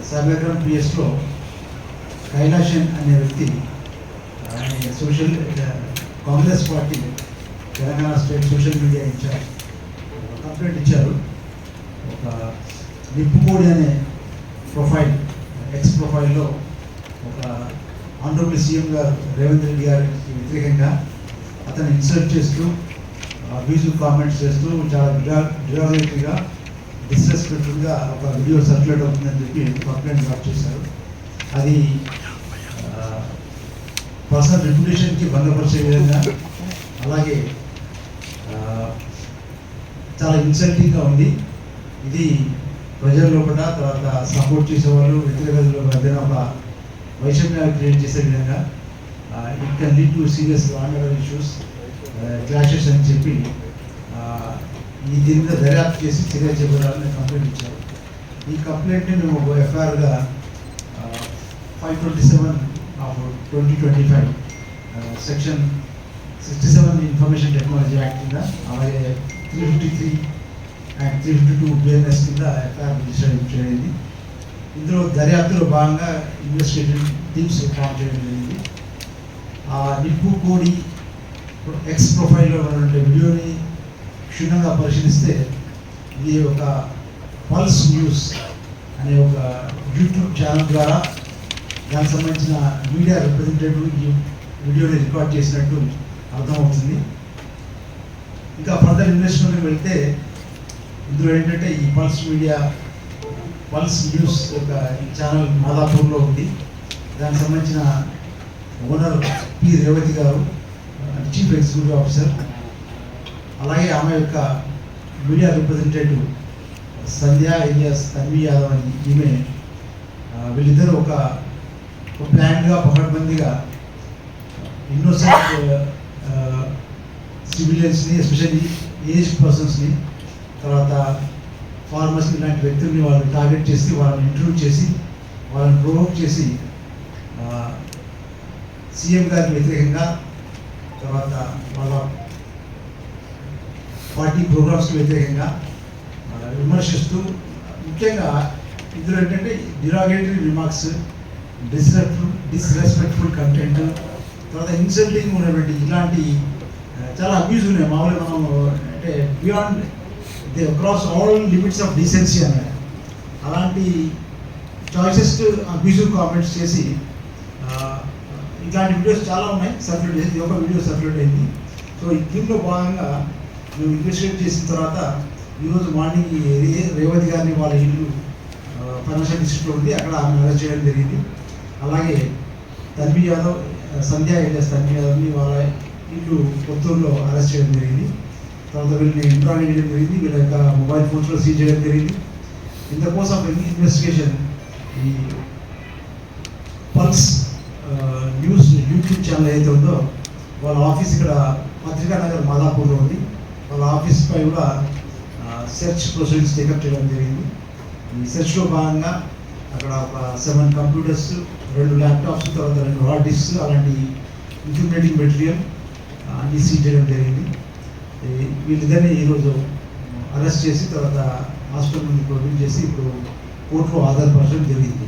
సాగరం పిఎస్లో కైలాషన్ అనే వ్యక్తి social Congress party Telangana state social media incharge complaint ఇచ్చారు. ఒక నిప్పుకోడి అనే ప్రొఫైల్ ఎక్స్ ప్రొఫైల్లో ఒక ఆనరబుల్ సీఎం గారు రేవంత్ రెడ్డి గారికి వ్యతిరేకంగా అతను ఇన్సల్ట్ చేస్తూ అబ్యూజివ్ కామెంట్స్ చేస్తూ చాలా డిరాగరేటరీగా డిస్రెస్పెక్ట్ఫుల్గా ఒక వీడియో సర్క్యులేట్ అవుతుందని చెప్పి కంప్లైంట్ డ్రాప్ చేశారు. అది పర్సనల్ రెప్యుటేషన్కి భంగపరిచే విధంగా, అలాగే చాలా ఇన్సల్టింగ్గా ఉంది. ఇది ప్రజల లోపల తర్వాత సపోర్ట్ చేసేవాళ్ళు వ్యక్తిగత మధ్యన ఒక వైషమ్యాలు క్రియేట్ చేసే విధంగా it can lead to serious ఆనరల్ ఇష్యూస్, క్లాషెస్ అని చెప్పి ఈ దీని మీద దర్యాప్తు చేసి చర్య చేపట్టాలని కంప్లైంట్ ఇచ్చారు. ఈ కంప్లైంట్ని మేము ఎఫ్ఐఆర్గా 527/2025 సెక్షన్ 67 ఇన్ఫర్మేషన్ టెక్నాలజీ యాక్ట్ కింద, అలాగే 353 అండ్ 352 బిఎన్ఎస్ కింద ఎఫ్ఐఆర్ రిజిస్టర్ చేయడం. ఇందులో దర్యాప్తులో భాగంగా ఇన్వెస్టిగేషన్ టీమ్స్ ఫామ్ చేయడం జరిగింది. ఆ నిప్పు కోడి ఎక్స్ ప్రొఫైల్లో ఉన్నటువంటి వీడియోని క్షుణ్ణంగా పరిశీలిస్తే ఇది ఒక పల్స్ న్యూస్ అనే ఒక యూట్యూబ్ ఛానల్ ద్వారా దానికి సంబంధించిన మీడియా రిప్రజెంటేటివ్ ఈ వీడియోని రికార్డ్ చేసినట్టు అర్థమవుతుంది. ఇంకా ఫర్దర్ ఇన్వెస్టిగేషన్కి వెళ్తే ఇందులో ఏంటంటే ఈ పల్స్ న్యూస్ యొక్క ఈ ఛానల్ మాదాపూర్లో ఉంది. దానికి సంబంధించిన ఓనర్ పి రేవతి గారు, చీఫ్ ఎగ్జిక్యూటివ్ ఆఫీసర్, అలాగే ఆమె యొక్క మీడియా రిప్రజెంటేటివ్ సంధ్య ఎలియాస్ తన్వి యాదవ్ అని ఈమె, వీళ్ళిద్దరూ ఒక ప్లాన్గా పకడ్బందీగా ఇన్నోసెంట్ సివిలియన్స్ని, ఎస్పెషల్లీ ఏజ్ పర్సన్స్ని, తర్వాత ఫార్మర్స్ ఇలాంటి వ్యక్తుల్ని వాళ్ళు టార్గెట్ చేసి వాళ్ళని ఇంటర్వ్యూ చేసి వాళ్ళని ప్రొవోక్ చేసి సీఎం గారికి వ్యతిరేకంగా, తర్వాత వాళ్ళ పార్టీ ప్రోగ్రామ్స్కి వ్యతిరేకంగా విమర్శిస్తూ, ముఖ్యంగా ఇందులో ఏంటంటే డిరాగేటరీ రిమార్క్స్, డిస్రెస్పెక్ట్ఫుల్ కంటెంట్, తర్వాత ఇన్సల్టింగ్ ఉన్నటువంటి ఇలాంటి చాలా అబ్యూజ్ ఉన్నాయి. మామూలుగా మనం అంటే beyond the across all limits of decency అన్నమాట. అలాంటి చాయిసెస్ అబ్యూజివ్ కామెంట్స్ చేసి ఇట్లాంటి వీడియోస్ చాలా ఉన్నాయి సర్క్యులేట్ చేసి, ఒక వీడియో సర్క్యులేట్ అయింది. సో ఈ దీంట్లో భాగంగా మేము ఇన్వెస్టిగేట్ చేసిన తర్వాత ఈరోజు మార్నింగ్ రేవతి గారిని వాళ్ళ ఇల్లు ఫైనాన్షియల్ డిస్ట్రిక్ట్లో ఉంది, అక్కడ ఆమె అరెస్ట్ చేయడం జరిగింది. అలాగే తన్వి యాదవ్, సంధ్య ఎలియాస్ తన్వి యాదవ్ని వాళ్ళ ఇల్లు కొత్తూరులో అరెస్ట్ చేయడం జరిగింది. తర్వాత వీళ్ళని ఇంట్రాగేట్ చేయడం జరిగింది. వీళ్ళ యొక్క మొబైల్ ఫోన్స్లో సీజ్ చేయడం జరిగింది. ఇందుకోసం ఇన్వెస్టిగేషన్ ఈ పల్స్ న్యూస్ యూట్యూబ్ ఛానల్ ఏదైతే ఉందో వాళ్ళ ఆఫీస్ ఇక్కడ పత్రికా నగర్ మాదాపూర్లో ఉంది. వాళ్ళ ఆఫీస్ పై కూడా సెర్చ్ ప్రొసీడింగ్స్ టేకప్ చేయడం జరిగింది. ఈ సెర్చ్లో భాగంగా అక్కడ ఒక 7 కంప్యూటర్స్, 2 ల్యాప్టాప్స్, తర్వాత 2 హార్డ్ డిస్క్స్, అలాంటి ఇంక్రిమినేటింగ్ మెటీరియల్ అన్ని సీజ్ చేయడం జరిగింది. వీళ్ళిద్దరిని ఈరోజు అరెస్ట్ చేసి తర్వాత హాస్పిటల్ నుండి ప్రొడ్యూస్ చేసి ఇప్పుడు కోర్టులో హాజరుపరచడం జరిగింది.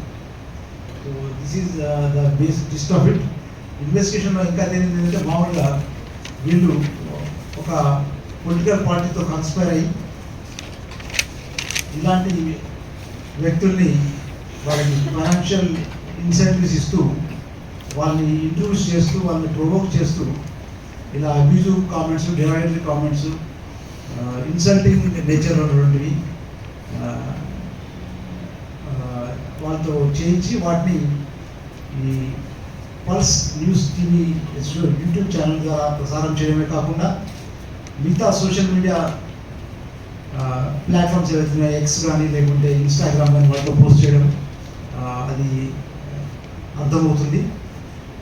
So this is the base gist of it. ఇన్వెస్టిగేషన్లో ఇంకా తెలియదు ఏంటంటే మామూలుగా వీళ్ళు ఒక పొలిటికల్ పార్టీతో కన్స్పైర్ అయ్యి ఇలాంటి వ్యక్తుల్ని వాళ్ళకి ఫైనాన్షియల్ ఇన్సెంటివ్స్ ఇస్తూ, వాళ్ళని ఇంట్రడ్యూస్ చేస్తూ, వాళ్ళని ప్రొవోక్ చేస్తూ ఇలా abusive comments, derogatory comments, insulting nature ఉన్నటువంటివి వాళ్ళతో చేయించి వాటిని ఈ pulse news TV YouTube channel ద్వారా ప్రసారం చేయడమే కాకుండా మిగతా సోషల్ మీడియా ప్లాట్ఫామ్స్ ఏవైతున్నాయి, ఎక్స్ కానీ లేకుంటే ఇన్స్టాగ్రామ్ కానీ వాళ్ళతో పోస్ట్ చేయడం అది అర్థమవుతుంది.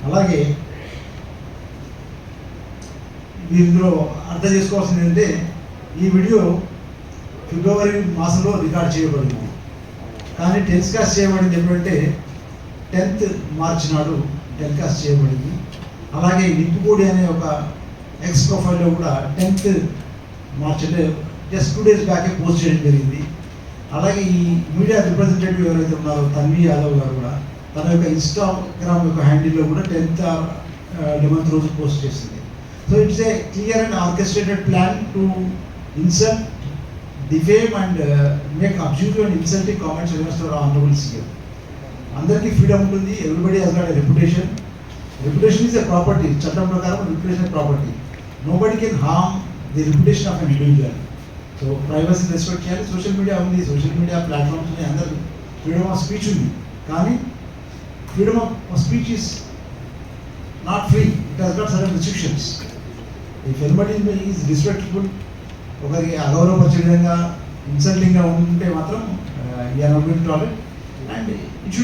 అలాగే ఇందులో అర్థం చేసుకోవాల్సింది ఏంటంటే ఈ వీడియో ఫిబ్రవరి మాసంలో రికార్డ్ చేయబడింది, కానీ టెలికాస్ట్ చేయబడింది ఎప్పుడంటే 10th మార్చి నాడు టెలికాస్ట్ చేయబడింది. అలాగే నిప్పుకోడి అనే ఒక ఎక్స్ ప్రొఫైల్లో కూడా 10th మార్చి అంటే జస్ట్ 2 days బ్యాకే పోస్ట్ చేయడం జరిగింది. అలాగే ఈ మీడియా రిప్రజెంటేటివ్ ఎవరైతే ఉన్నారో తన్వి యాదవ్ గారు కూడా తన యొక్క ఇన్స్టాగ్రామ్ యొక్క హ్యాండిల్లో కూడా 10th or 11th రోజు పోస్ట్ చేసింది. So it's a clear and orchestrated plan to insult, defame and make abusive and insulting comments against our honourable CM. అందరికీ ఫ్రీడమ్ ఉంటుంది, everybody has got a reputation. Reputation is a property, చట్టం ప్రకారం reputation property. Nobody can harm the reputation of an individual. So ప్రైవసీని respect చేయాలి. Social media ఉంది, social media platforms ఉన్నాయి, అందరూ freedom of speech ఉంది. కానీ freedom of speech is not free, it has got certain restrictions. If anybody is disrespectful, ఒకరికి అగౌరవపరిచే విధంగా ఇన్సల్టింగ్గా ఉంటే మాత్రం you're not going to tolerate. And it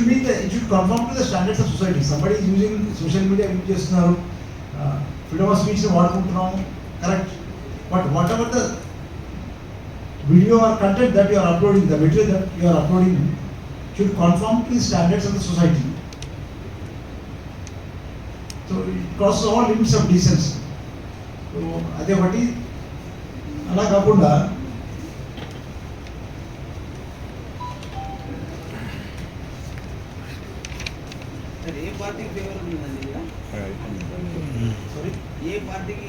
should conform to the standards of society. Somebody is using social media use చేస్తున్నారు, freedom of స్పీచ్ని వాడుకుంటున్నాము, correct. But whatever the video or content that you are uploading, the material that you are uploading should conform to the standards of the society. So it crosses all limits of decency. So అదే ఒకటి. అలా కాకుండా ఏ పార్టీకి favour ఉందండి? Sorry, ఏ పార్టీకి